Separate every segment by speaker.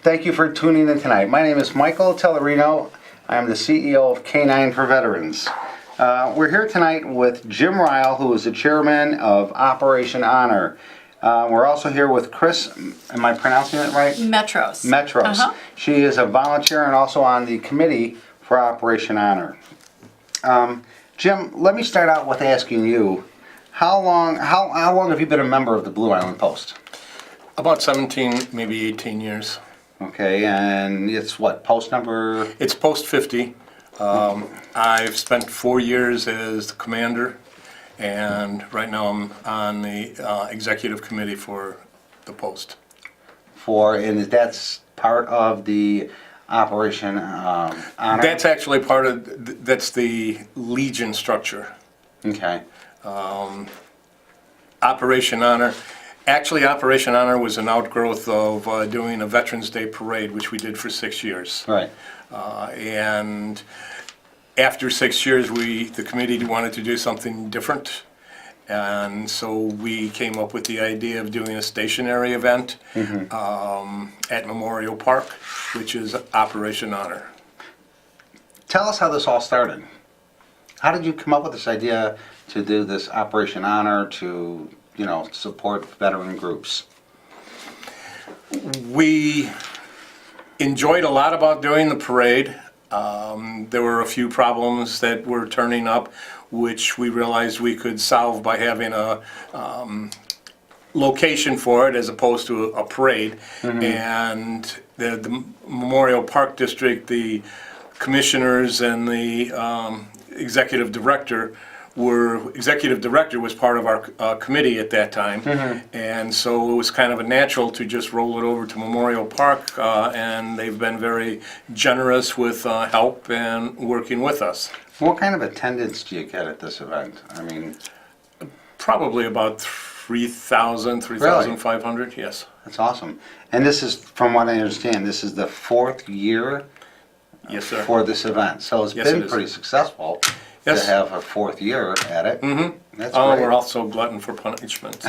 Speaker 1: Thank you for tuning in tonight. My name is Michael Tellerino. I am the CEO of K9 for Veterans. We're here tonight with Jim Reihel, who is the chairman of Operation Honor. We're also here with Chris, am I pronouncing it right?
Speaker 2: Metros.
Speaker 1: Metros. She is a volunteer and also on the committee for Operation Honor. Jim, let me start out with asking you, how long have you been a member of the Blue Island Post?
Speaker 3: About 17, maybe 18 years.
Speaker 1: Okay, and it's what, post number?
Speaker 3: It's post 50. I've spent 4 years as the commander, and right now I'm on the executive committee for the post.
Speaker 1: And that's part of the Operation Honor?
Speaker 3: That's actually part of, that's the Legion structure.
Speaker 1: Okay.
Speaker 3: Operation Honor. Actually, Operation Honor was an outgrowth of doing a Veterans Day parade, which we did for 6 years.
Speaker 1: Right.
Speaker 3: And after 6 years, the committee wanted to do something different. And so we came up with the idea of doing a stationary event at Memorial Park, which is Operation Honor.
Speaker 1: Tell us how this all started. How did you come up with this idea to do this Operation Honor to, support veteran groups?
Speaker 3: We enjoyed a lot about doing the parade. There were a few problems that were turning up, which we realized we could solve by having a location for it as opposed to a parade. And the Memorial Park District, the commissioners and the executive director was part of our committee at that time, and so it was kind of a natural to just roll it over to Memorial Park, and they've been very generous with help and working with us.
Speaker 1: What kind of attendance do you get at this event? I mean,
Speaker 3: probably about 3,000, 3,500, really? Yes.
Speaker 1: That's awesome. And this is, from what I understand, this is the 4th year
Speaker 3: yes, sir.
Speaker 1: For this event, so it's been pretty successful.
Speaker 3: Yes.
Speaker 1: To have a 4th year at it. That's
Speaker 3: oh,
Speaker 1: great.
Speaker 3: we're also glutton for punishment.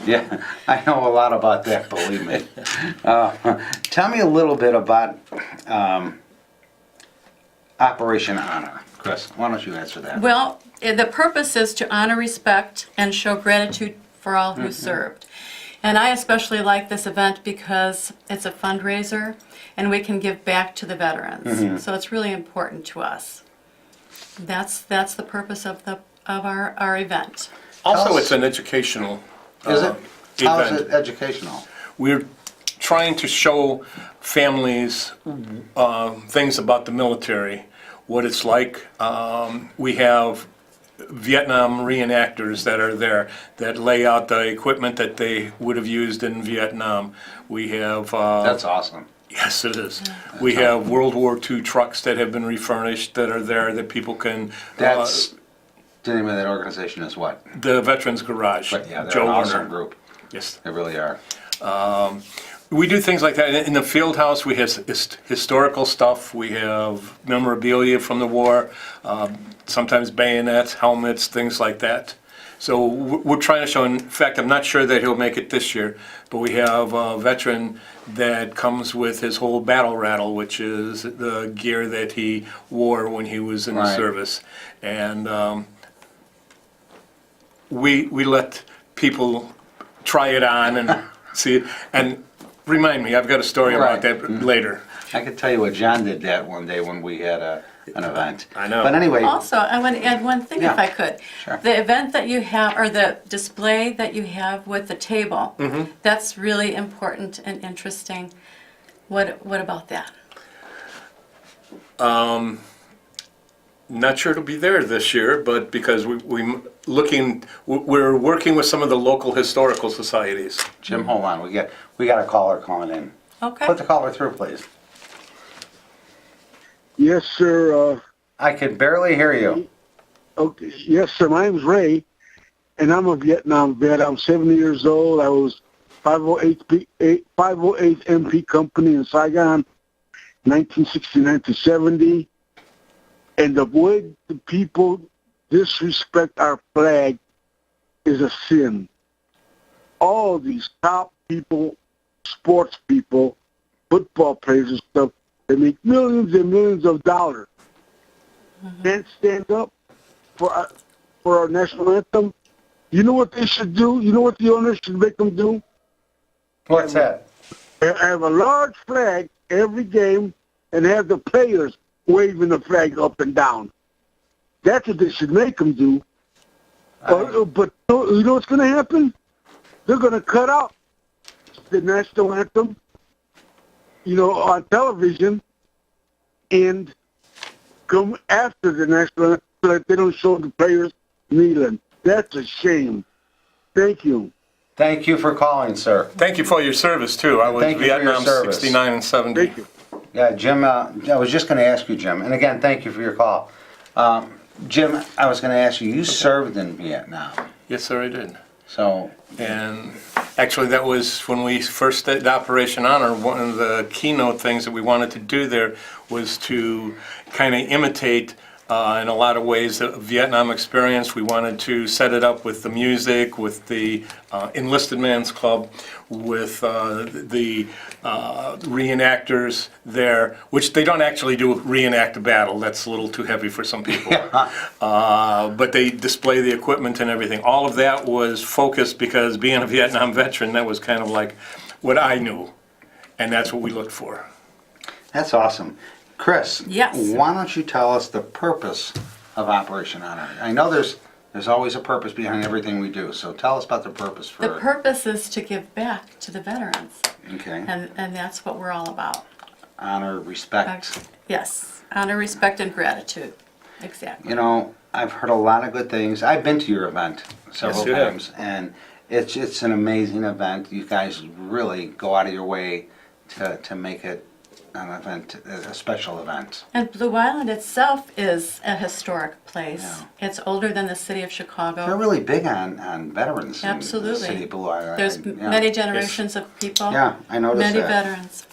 Speaker 1: Yeah, I know a lot about that, believe me. Tell me a little bit about Operation Honor. Chris, why don't you answer that?
Speaker 2: Well, the purpose is to honor, respect, and show gratitude for all who served. And I especially like this event because it's a fundraiser and we can give back to the veterans. So it's really important to us. That's the purpose of our event.
Speaker 3: Also, it's an educational
Speaker 1: Is it? How is
Speaker 3: event.
Speaker 1: it educational?
Speaker 3: We're trying to show families things about the military, what it's like. We have Vietnam reenactors that are there that lay out the equipment that they would have used in Vietnam. We have
Speaker 1: That's awesome.
Speaker 3: yes, it is. We have World War II trucks that have been refurnished that are there that people can.
Speaker 1: That's the name of that organization is what?
Speaker 3: The Veterans Garage.
Speaker 1: But yeah, they're
Speaker 3: Joe
Speaker 1: an awesome
Speaker 3: Werner.
Speaker 1: group.
Speaker 3: Yes.
Speaker 1: They really are.
Speaker 3: We do things like that. In the field house, we have historical stuff. We have memorabilia from the war, sometimes bayonets, helmets, things like that. So we're trying to show, in fact, I'm not sure that he'll make it this year, but we have a veteran that comes with his whole battle rattle, which is the gear that he wore when he was in the service. And we let people try it on and see it. And remind me, I've got a story about that later.
Speaker 1: I could tell you what John did that one day when we had an event.
Speaker 3: I know.
Speaker 1: But anyway.
Speaker 2: Also, I want to add one thing if I could.
Speaker 1: Sure.
Speaker 2: The event that you have, or the display that you have with the table, that's really important and interesting. What about that?
Speaker 3: Not sure it'll be there this year, but because we're working with some of the local historical societies.
Speaker 1: Jim, hold on. We got a caller calling in.
Speaker 2: Okay.
Speaker 1: Put the caller through, please.
Speaker 4: Yes, sir.
Speaker 1: I can barely hear you.
Speaker 4: Okay. Yes, sir. My name's Ray, and I'm a Vietnam vet. I'm 70 years old. I was 508 MP Company in Saigon, 1969 to 70. And the way the people disrespect our flag is a sin. All these top people, sports people, football players and stuff, they make millions and millions of dollars. Can't stand up for our national anthem. You know what they should do? You know what the owners should make them do?
Speaker 1: What's that?
Speaker 4: Have a large flag every game and have the players waving the flag up and down. That's what they should make them do. But you know what's going to happen? They're going to cut out the national anthem, on television, and come after the national anthem so that they don't show the players kneeling. That's a shame. Thank you.
Speaker 1: Thank you for calling, sir.
Speaker 3: Thank you for your service, too. I was
Speaker 1: Thank you for your
Speaker 3: Vietnam
Speaker 1: service.
Speaker 3: 69 and 70.
Speaker 4: Thank you.
Speaker 1: Yeah, Jim, I was just going to ask you, Jim, and again, thank you for your call. Jim, I was going to ask you, you served in Vietnam,
Speaker 3: Yes, sir, I did.
Speaker 1: so,
Speaker 3: And actually, that was when we first did Operation Honor. One of the keynote things that we wanted to do there was to kind of imitate, in a lot of ways, the Vietnam experience. We wanted to set it up with the music, with the Enlisted Man's Club, with the reenactors there, which they don't actually do reenact a battle. That's a little too heavy for some people. But they display the equipment and everything. All of that was focused because being a Vietnam veteran, that was kind of like what I knew. And that's what we looked for.
Speaker 1: that's awesome. Chris,
Speaker 2: Yes.
Speaker 1: why don't you tell us the purpose of Operation Honor? I know there's always a purpose behind everything we do, so tell us about the purpose for
Speaker 2: The purpose is to give back to the veterans,
Speaker 1: Okay,
Speaker 2: and that's what we're all about.
Speaker 1: honor, respect.
Speaker 2: Yes, honor, respect, and gratitude. Exactly.
Speaker 1: You know, I've heard a lot of good things. I've been to your event several
Speaker 3: Yes, you have.
Speaker 1: times, and it's an amazing event. You guys really go out of your way to make it an event, a special event.
Speaker 2: And Blue Island itself is a historic place.
Speaker 1: Yeah.
Speaker 2: It's older than the city of
Speaker 1: They're
Speaker 2: Chicago.
Speaker 1: really big on veterans in the
Speaker 2: Absolutely.
Speaker 1: city of Blue Island.
Speaker 2: There's
Speaker 1: Yeah.
Speaker 2: many generations of people.
Speaker 1: Yeah, I noticed
Speaker 2: Many
Speaker 1: that.
Speaker 2: veterans.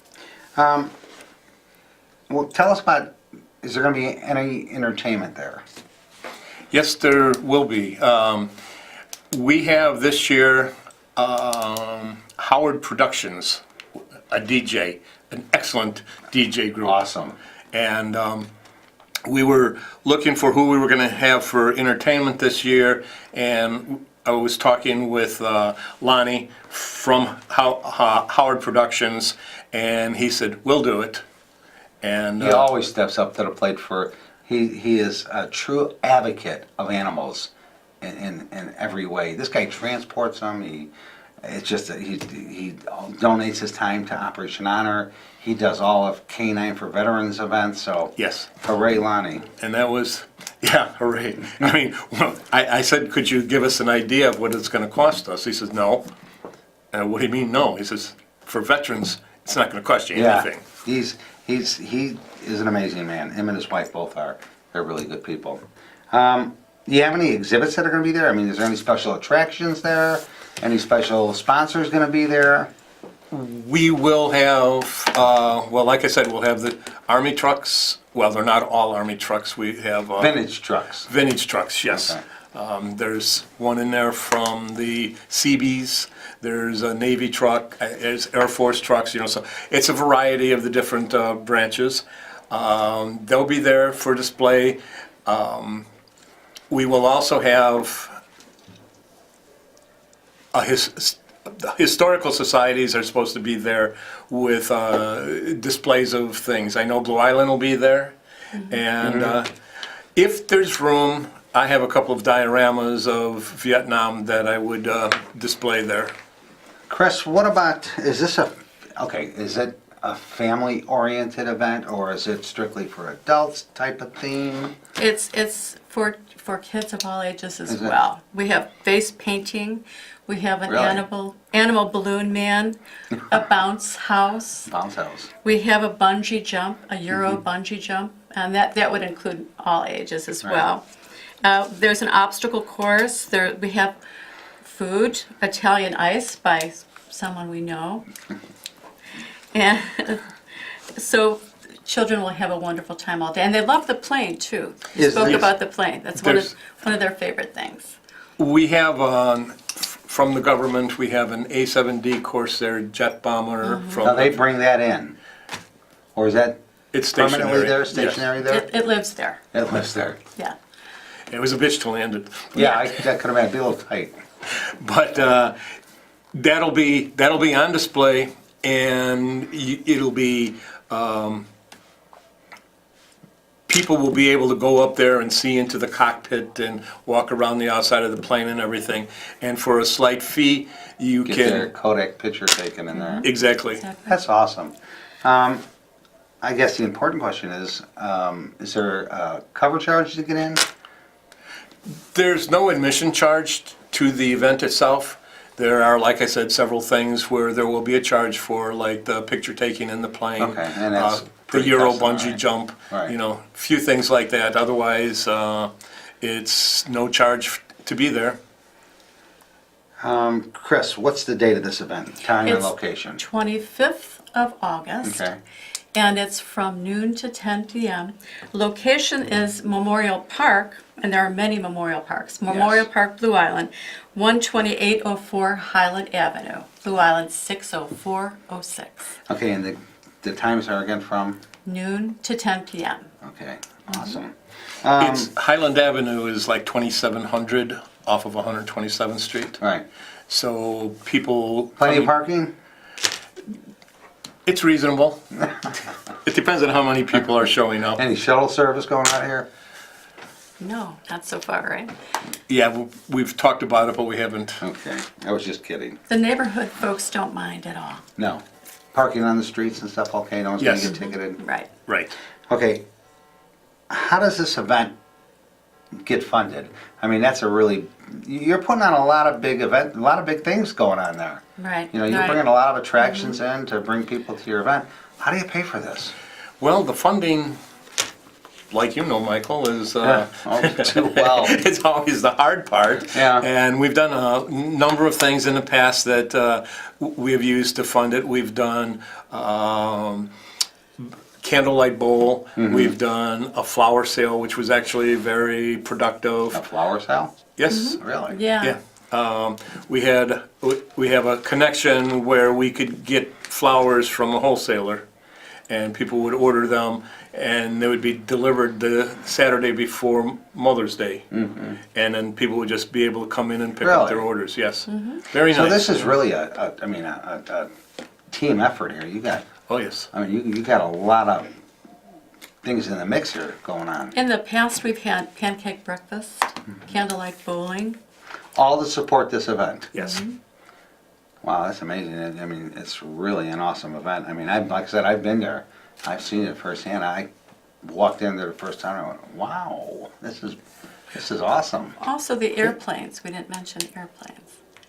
Speaker 1: Well, tell us about, is there going to be any entertainment there?
Speaker 3: Yes, there will be. We have this year Howard Productions, a DJ, an excellent DJ group.
Speaker 1: Awesome.
Speaker 3: And we were looking for who we were going to have for entertainment this year, and I was talking with Lonnie from Howard Productions, and he said, "We'll do it." And
Speaker 1: He always steps up to the plate for, he is a true advocate of animals in every way. This guy transports them, it's just that he donates his time to Operation Honor. He does all of K9 for Veterans events, so
Speaker 3: yes.
Speaker 1: hooray, Lonnie.
Speaker 3: And that was, yeah, hooray. I mean, well, I said, could you give us an idea of what it's going to cost us? He says, no. What do you mean, no? He says, for veterans, it's not going to cost you anything.
Speaker 1: He is an amazing man. Him and his wife both are. They're really good people. Do you have any exhibits that are going to be there? I mean, is there any special attractions there? Any special sponsors going to be there?
Speaker 3: We will have, well, like I said, we'll have the Army trucks. Well, they're not all Army trucks. We have
Speaker 1: Vintage trucks.
Speaker 3: vintage trucks, yes.
Speaker 1: Okay.
Speaker 3: There's one in there from the Seabees. There's a Navy truck. There's Air Force trucks. So it's a variety of the different branches. They'll be there for display. We will also have the historical societies are supposed to be there with displays of things. I know Blue Island will be there, and if there's room, I have a couple of dioramas of Vietnam that I would display there.
Speaker 1: Chris, what about, is it a family-oriented event, or is it strictly for adults type of theme?
Speaker 2: It's for kids of all ages as
Speaker 1: Is it?
Speaker 2: well. We have face painting. We have an
Speaker 1: Really?
Speaker 2: animal balloon man, a bounce house.
Speaker 1: Bounce house.
Speaker 2: We have a bungee jump, a Euro bungee jump, and that would include all ages as
Speaker 1: Right.
Speaker 2: well. There's an obstacle course. We have food, Italian ice by someone we know. And so children will have a wonderful time all day. And they love the plane, too. You
Speaker 1: Is
Speaker 2: spoke
Speaker 1: this-
Speaker 2: about the plane. That's one of their favorite things.
Speaker 3: We have, from the government, we have an A-7D Corsair jet bomber from.
Speaker 1: Now, they bring that in. Or is that
Speaker 3: It's
Speaker 1: permanently
Speaker 3: stationary.
Speaker 1: there,
Speaker 3: yes.
Speaker 1: stationary there?
Speaker 2: It lives there,
Speaker 1: It lives there.
Speaker 2: yeah.
Speaker 3: It was a bitch to land it.
Speaker 1: Yeah, I could imagine, be a little tight.
Speaker 3: But that'll be on display, and it'll be people will be able to go up there and see into the cockpit and walk around the outside of the plane and everything. And for a slight fee, you
Speaker 1: Get
Speaker 3: can
Speaker 1: their Kodak picture taken in there.
Speaker 3: exactly.
Speaker 2: Exactly.
Speaker 1: That's awesome. I guess the important question is there a cover charge to get in?
Speaker 3: There's no admission charge to the event itself. There are, like I said, several things where there will be a charge for, like the picture taking in the plane,
Speaker 1: Okay, and that's
Speaker 3: the
Speaker 1: pretty
Speaker 3: Euro
Speaker 1: customary.
Speaker 3: bungee jump,
Speaker 1: Right.
Speaker 3: you know, a few things like that. Otherwise, it's no charge to be there.
Speaker 1: Chris, what's the date of this event? Time and
Speaker 2: It's
Speaker 1: location?
Speaker 2: 25th of August.
Speaker 1: Okay.
Speaker 2: And it's from noon to 10 p.m. Location is Memorial Park, and there are many Memorial Parks. Memorial
Speaker 1: Yes.
Speaker 2: Park, Blue Island, 12804 Highland Avenue, Blue Island 60406.
Speaker 1: Okay, and the times are again from?
Speaker 2: Noon to 10 p.m.
Speaker 1: Okay, awesome.
Speaker 3: It's Highland Avenue is like 2700 off of 127th Street.
Speaker 1: Right.
Speaker 3: So people
Speaker 1: Plenty of parking?
Speaker 3: It's reasonable. It depends on how many people are showing up.
Speaker 1: Any shuttle service going out here?
Speaker 2: No, not so far, right?
Speaker 3: Yeah, we've talked about it, but we haven't.
Speaker 1: Okay, I was just kidding.
Speaker 2: The neighborhood folks don't mind at all.
Speaker 1: No. Parking on the streets and stuff, okay, no one's gonna
Speaker 3: Yes.
Speaker 1: get ticketed?
Speaker 2: Right.
Speaker 3: Right.
Speaker 1: Okay, how does this event get funded? I mean, that's a really, you're putting on a lot of big things going on there.
Speaker 2: Right.
Speaker 1: You know, you're
Speaker 2: right.
Speaker 1: bringing a lot of attractions in to bring people to your event. How do you pay for this?
Speaker 3: Well, the funding, like you know, Michael, is
Speaker 1: Oh, too well.
Speaker 3: it's always the hard part.
Speaker 1: Yeah.
Speaker 3: And we've done a number of things in the past that we have used to fund it. We've done candlelight bowl.
Speaker 1: Mm-hmm.
Speaker 3: We've done a flower sale, which was actually very productive.
Speaker 1: A flower sale?
Speaker 3: Yes.
Speaker 1: Really?
Speaker 2: Yeah.
Speaker 3: Yeah. We have a connection where we could get flowers from a wholesaler, and people would order them, and they would be delivered the Saturday before Mother's Day, and then people would just be able to come in and pick up their
Speaker 1: Really?
Speaker 3: orders. Yes, very
Speaker 1: So
Speaker 3: nice.
Speaker 1: this is really a team effort here. You got,
Speaker 3: Oh yes,
Speaker 1: I mean, you got a lot of things in the mix here going on.
Speaker 2: In the past, we've had pancake breakfast, candlelight bowling.
Speaker 1: All to support this event.
Speaker 3: yes.
Speaker 1: Wow, that's amazing. I mean, it's really an awesome event. I mean, like I said, I've been there. I've seen it firsthand. I walked in there the first time and I went, wow, this is awesome.
Speaker 2: Also, the airplanes. We didn't mention airplanes.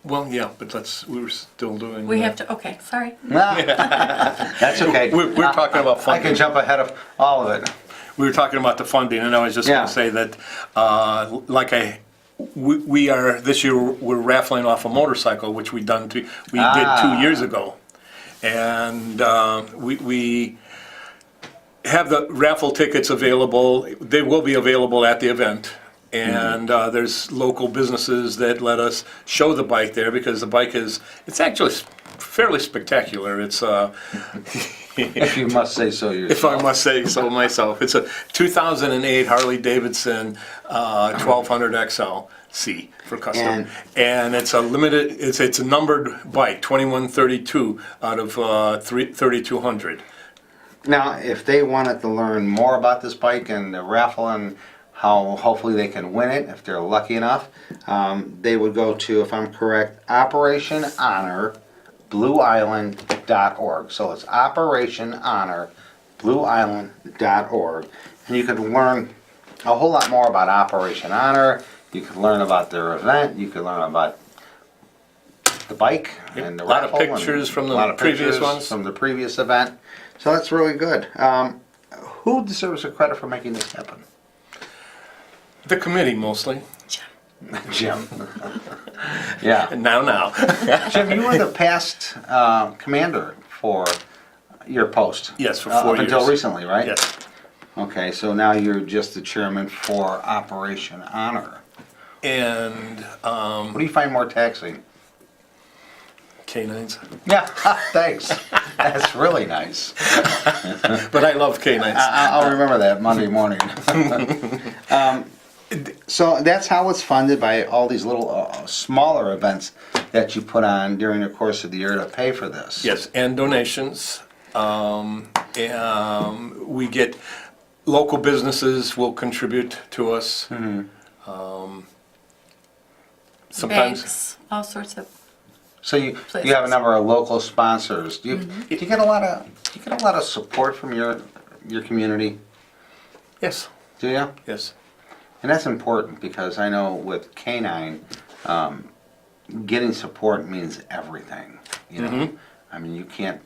Speaker 3: Well, yeah, but we were still doing.
Speaker 2: We have to. Okay, sorry.
Speaker 1: That's okay.
Speaker 3: We're talking about
Speaker 1: I
Speaker 3: funding.
Speaker 1: can jump ahead of all of it.
Speaker 3: We were talking about the funding, and I was just
Speaker 1: Yeah.
Speaker 3: going to say that, we are this year we're raffling off a motorcycle, which we did 2 years ago, and we have the raffle tickets available. They will be available at the event, and there's local businesses that let us show the bike there because the bike it's actually fairly spectacular. It's
Speaker 1: If you must say so
Speaker 3: if
Speaker 1: yourself.
Speaker 3: I must say so myself. It's a 2008 Harley Davidson 1200 XL-C for custom. And it's a limited, it's a numbered bike, 2132 out of 3200.
Speaker 1: Now, if they wanted to learn more about this bike and the raffle and how hopefully they can win it, if they're lucky enough, they would go to, if I'm correct, Operation Honor blueisland.org. So it's Operation Honor blueisland.org. And you can learn a whole lot more about Operation Honor. You can learn about their event. You can learn about the bike and the
Speaker 3: A lot of
Speaker 1: raffle and
Speaker 3: pictures from
Speaker 1: a
Speaker 3: the
Speaker 1: lot of
Speaker 3: previous
Speaker 1: pictures
Speaker 3: ones.
Speaker 1: from the previous event. So that's really good. Who deserves the credit for making this happen?
Speaker 3: The committee mostly.
Speaker 1: Jim. Yeah.
Speaker 3: Now.
Speaker 1: Jim, you were the past commander for your post.
Speaker 3: Yes, for 4
Speaker 1: Up until
Speaker 3: years.
Speaker 1: recently, right?
Speaker 3: Yes.
Speaker 1: Okay, so now you're just the chairman for Operation Honor.
Speaker 3: And
Speaker 1: What do you find more taxing?
Speaker 3: K9's.
Speaker 1: Yeah, thanks. That's really nice.
Speaker 3: But I love K9's.
Speaker 1: I'll remember that Monday morning. So that's how it's funded, by all these little smaller events that you put on during the course of the year to pay for this.
Speaker 3: Yes, and donations. We get, local businesses will contribute to us. Sometimes.
Speaker 2: Banks, all sorts of,
Speaker 1: So you
Speaker 2: Places.
Speaker 1: have a number of local sponsors. Do you get a lot of support from your community?
Speaker 3: Yes,
Speaker 1: Do you?
Speaker 3: yes.
Speaker 1: And that's important, because I know with K9, getting support means everything. You know, I mean, you can't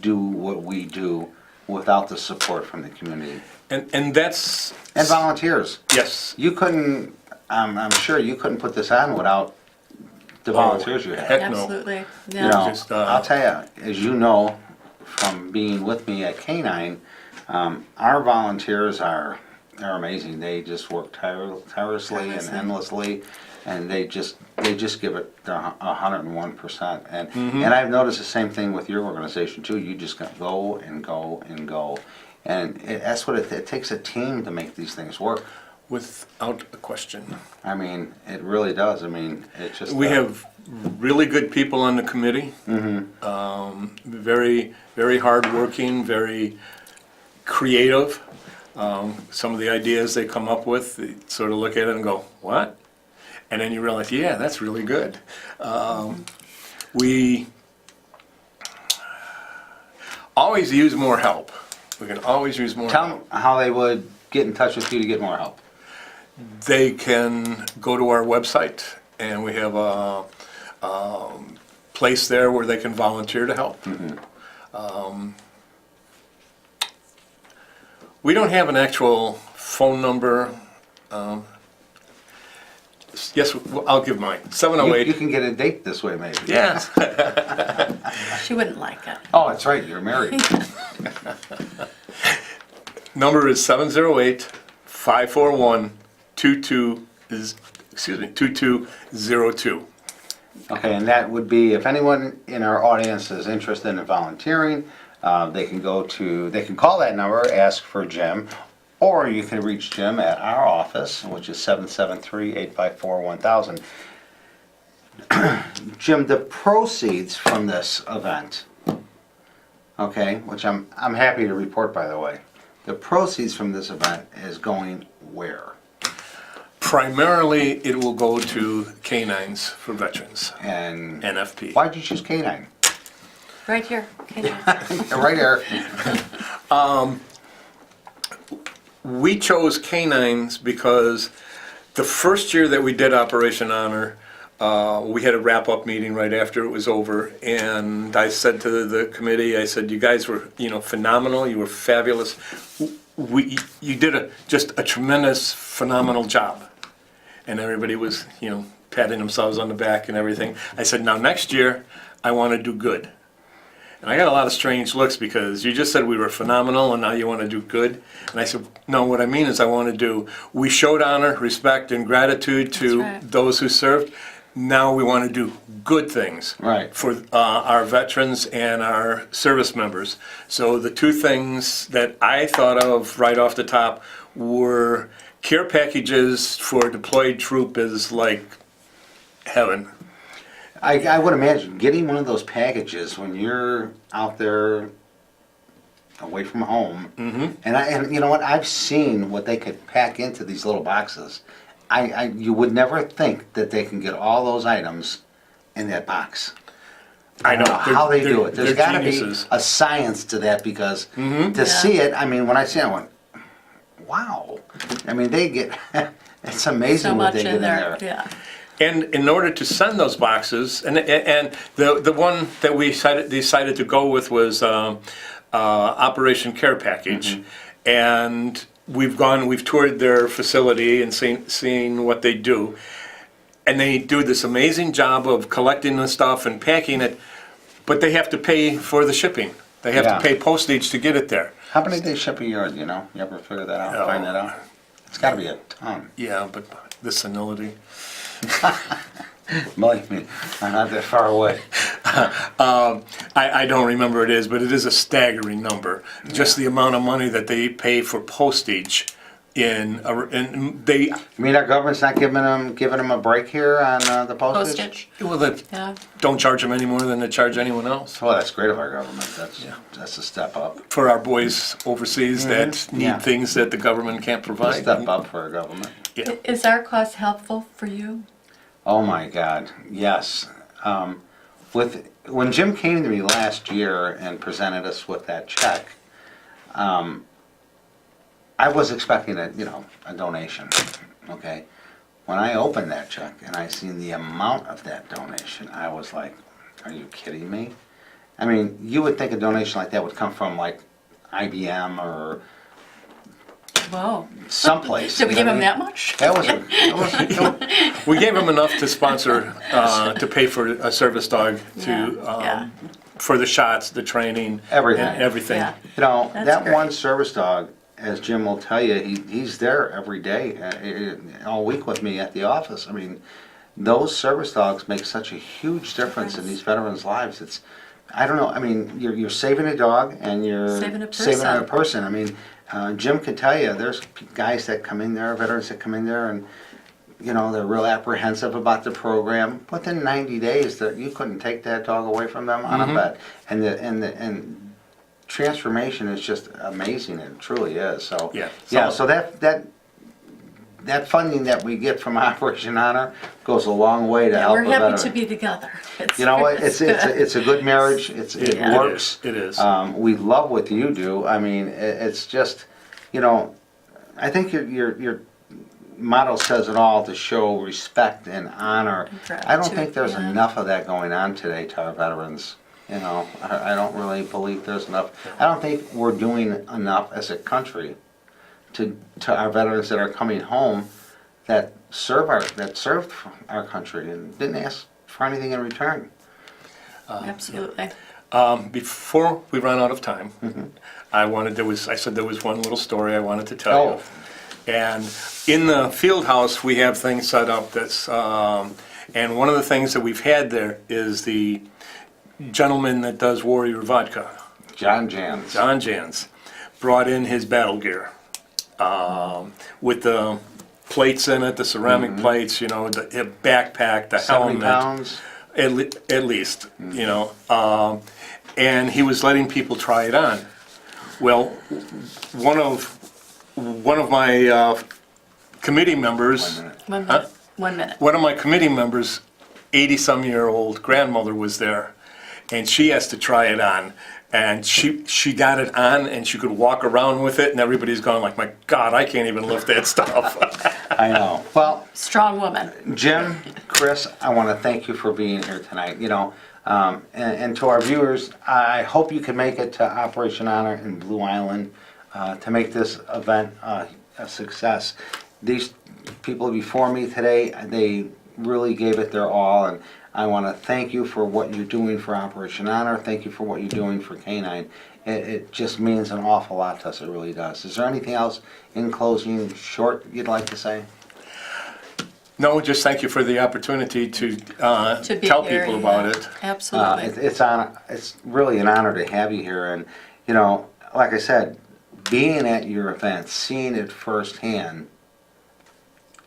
Speaker 1: do what we do without the support from the community
Speaker 3: And that's,
Speaker 1: and volunteers.
Speaker 3: yes.
Speaker 1: You couldn't. I'm sure you couldn't put this on without the volunteers you have.
Speaker 3: Heck no.
Speaker 2: absolutely,
Speaker 1: You
Speaker 2: yeah.
Speaker 1: know,
Speaker 3: Just,
Speaker 1: I'll tell you, as you know from being with me at K9, our volunteers are amazing. They just work tirelessly and endlessly, and they just give it 101%. And I've noticed the same thing with your organization too. You just go and go and go, and that's what it takes, a team to make these things work.
Speaker 3: Without a question.
Speaker 1: I mean, it really does. I mean, it's just
Speaker 3: We have really good people on the committee. Very, very hardworking, very creative. Some of the ideas they come up with, you sort of look at it and go, what? And then you realize, yeah, that's really good. We always use more help. We can always use more
Speaker 1: Tell
Speaker 3: help.
Speaker 1: them how they would get in touch with you to get more help.
Speaker 3: They can go to our website, and we have a place there where they can volunteer to help. We don't have an actual phone number. Yes, I'll give mine.
Speaker 1: You
Speaker 3: 708.
Speaker 1: can get a date this way, maybe.
Speaker 3: Yes.
Speaker 2: She wouldn't like it.
Speaker 1: Oh, that's right. You're married.
Speaker 3: Number is 708-541-2202.
Speaker 1: Okay, and that would be, if anyone in our audience is interested in volunteering, they can call that number, ask for Jim, or you can reach Jim at our office, which is 773-854-1000. Jim, the proceeds from this event, okay, which I'm happy to report, by the way, the proceeds from this event is going where?
Speaker 3: Primarily, it will go to K9's for veterans,
Speaker 1: And
Speaker 3: NFP.
Speaker 1: why'd you choose K9?
Speaker 2: Right here, okay.
Speaker 1: Right there.
Speaker 3: We chose K9's because the first year that we did Operation Honor, we had a wrap-up meeting right after it was over, and I said to the committee, I said, you guys were, phenomenal, you were fabulous. You did just a tremendous, phenomenal job. And everybody was, patting themselves on the back and everything. I said, now next year, I want to do good. And I got a lot of strange looks because you just said we were phenomenal and now you want to do good. And I said, no, what I mean is we showed honor, respect, and gratitude to
Speaker 2: That's right.
Speaker 3: those who served. Now we want to do good things
Speaker 1: Right.
Speaker 3: for our veterans and our service members. So the two things that I thought of right off the top were care packages for deployed troop is like heaven.
Speaker 1: I would imagine getting one of those packages when you're out there away from home, and you know what? I've seen what they could pack into these little boxes. You would never think that they can get all those items in that box.
Speaker 3: I know.
Speaker 1: don't know how they do it. There's
Speaker 3: They're
Speaker 1: got to be
Speaker 3: geniuses.
Speaker 1: a science to that, because to
Speaker 2: Yeah.
Speaker 1: see it, I mean, when I see it, I went, wow. I mean, they get, it's amazing
Speaker 2: So
Speaker 1: what
Speaker 2: much
Speaker 1: they get
Speaker 2: in
Speaker 1: in
Speaker 2: there,
Speaker 1: there.
Speaker 2: yeah.
Speaker 3: And in order to send those boxes, and the one that we decided to go with was Operation Care Package, and we've toured their facility and seen what they do, and they do this amazing job of collecting the stuff and packing it, but they have to pay for the shipping. They have
Speaker 1: Yeah.
Speaker 3: to pay postage to get it there.
Speaker 1: How many they ship a year, you know? You ever figure that out,
Speaker 3: No.
Speaker 1: find that out? It's got to be a ton.
Speaker 3: Yeah, but the senility.
Speaker 1: Believe me, I'm not that far away.
Speaker 3: I don't remember what it is, but it is a staggering number. Just the amount of money that they pay for postage and they,
Speaker 1: You mean our government's not giving them a break here on the postage?
Speaker 2: Postage.
Speaker 3: well, they
Speaker 2: Yeah.
Speaker 3: don't charge them any more than they charge anyone else.
Speaker 1: Well, that's great of our government. That's a step up.
Speaker 3: For our boys overseas that need
Speaker 1: Yeah.
Speaker 3: things that the government can't
Speaker 1: A
Speaker 3: provide.
Speaker 1: step up for our government.
Speaker 3: Yeah.
Speaker 2: Is our cost helpful for you?
Speaker 1: Oh my God, yes. When Jim came to me last year and presented us with that check, I was expecting a donation, okay? When I opened that check and I seen the amount of that donation, I was like, are you kidding me? I mean, you would think a donation like that would come from like IBM or
Speaker 2: Whoa.
Speaker 1: someplace.
Speaker 2: Did we
Speaker 1: you
Speaker 2: give
Speaker 1: know
Speaker 2: him
Speaker 1: what
Speaker 2: that much?
Speaker 1: I mean? That was
Speaker 3: We gave them enough to sponsor, to pay for a service dog
Speaker 2: Yeah.
Speaker 3: for the shots, the training.
Speaker 1: Everything.
Speaker 3: And everything.
Speaker 2: Yeah.
Speaker 1: That
Speaker 2: That's great.
Speaker 1: one service dog, as Jim will tell you, he's there every day, all week with me at the office. I mean, those service dogs make such a huge difference in these veterans' lives. I don't know, I mean, you're saving a dog and you're
Speaker 2: Saving a
Speaker 1: saving a
Speaker 2: person.
Speaker 1: person. I mean, Jim can tell you, there's guys that come in there, veterans that come in there and, they're real apprehensive about the program. Within 90 days, you couldn't take that dog away from them on a bet. And transformation is just amazing. It truly is. So
Speaker 3: Yeah.
Speaker 1: So that funding that we get from Operation Honor goes a long way to
Speaker 2: Yeah,
Speaker 1: help
Speaker 2: we're
Speaker 1: a
Speaker 2: happy
Speaker 1: veteran.
Speaker 2: to be together.
Speaker 1: You know what? It's a good marriage. It
Speaker 3: It
Speaker 1: works.
Speaker 3: is, it is.
Speaker 1: We love what you do. I mean, it's just, I think your motto says it all, to show respect and honor. I don't think
Speaker 2: Gratitude,
Speaker 1: there's
Speaker 2: yeah.
Speaker 1: enough of that going on today to our veterans. I don't really believe there's enough. I don't think we're doing enough as a country to our veterans that are coming home that served our country and didn't ask for anything in return.
Speaker 2: Absolutely.
Speaker 3: Before we run out of time, I said there was one little story I wanted to tell you. And in the field house, we have things set up and one of the things that we've had there is the gentleman that does Warrior Vodka,
Speaker 1: John Jans.
Speaker 3: John Jans, brought in his battle gear with the plates in it, the ceramic plates, the backpack, the
Speaker 1: 70
Speaker 3: helmet.
Speaker 1: pounds.
Speaker 3: At least, and he was letting people try it on. Well, one of my committee members,
Speaker 1: 1 minute.
Speaker 2: 1 minute. 1 minute.
Speaker 3: one of my committee members, 80-some-year-old grandmother was there, and she has to try it on. And she got it on, and she could walk around with it, and everybody's going like, my God, I can't even lift that stuff.
Speaker 1: I know. Well,
Speaker 2: Strong woman.
Speaker 1: Jim, Chris, I want to thank you for being here tonight. And to our viewers, I hope you can make it to Operation Honor in Blue Island to make this event a success. These people before me today, they really gave it their all, and I want to thank you for what you're doing for Operation Honor. Thank you for what you're doing for K9. It just means an awful lot to us. It really does. Is there anything else in closing, short, you'd like to say?
Speaker 3: No, just thank you for the opportunity to
Speaker 2: be
Speaker 3: tell
Speaker 2: here,
Speaker 3: people about
Speaker 2: yeah.
Speaker 3: it.
Speaker 2: Absolutely.
Speaker 1: It's really an honor to have you here. And, like I said, being at your event, seeing it firsthand,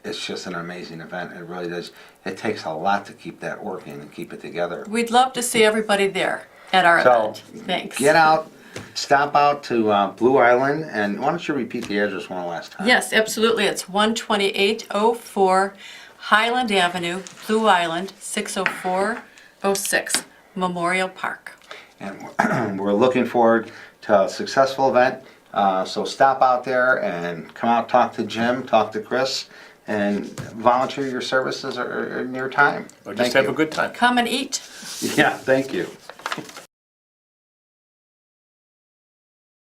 Speaker 1: it's just an amazing event. It really does. It takes a lot to keep that working and keep it together.
Speaker 2: We'd love to see everybody there at our
Speaker 1: So,
Speaker 2: event. Thanks.
Speaker 1: Get out, stop out to Blue Island, and why don't you repeat the address one last time?
Speaker 2: Yes, absolutely. It's 12804 Highland Avenue, Blue Island, 60406, Memorial Park.
Speaker 1: And we're looking forward to a successful event. So stop out there and come out, talk to Jim, talk to Chris, and volunteer your services or your time.
Speaker 3: Or
Speaker 1: Thank
Speaker 3: just have
Speaker 1: you.
Speaker 3: a good time.
Speaker 2: Come and eat.
Speaker 1: Yeah, thank you.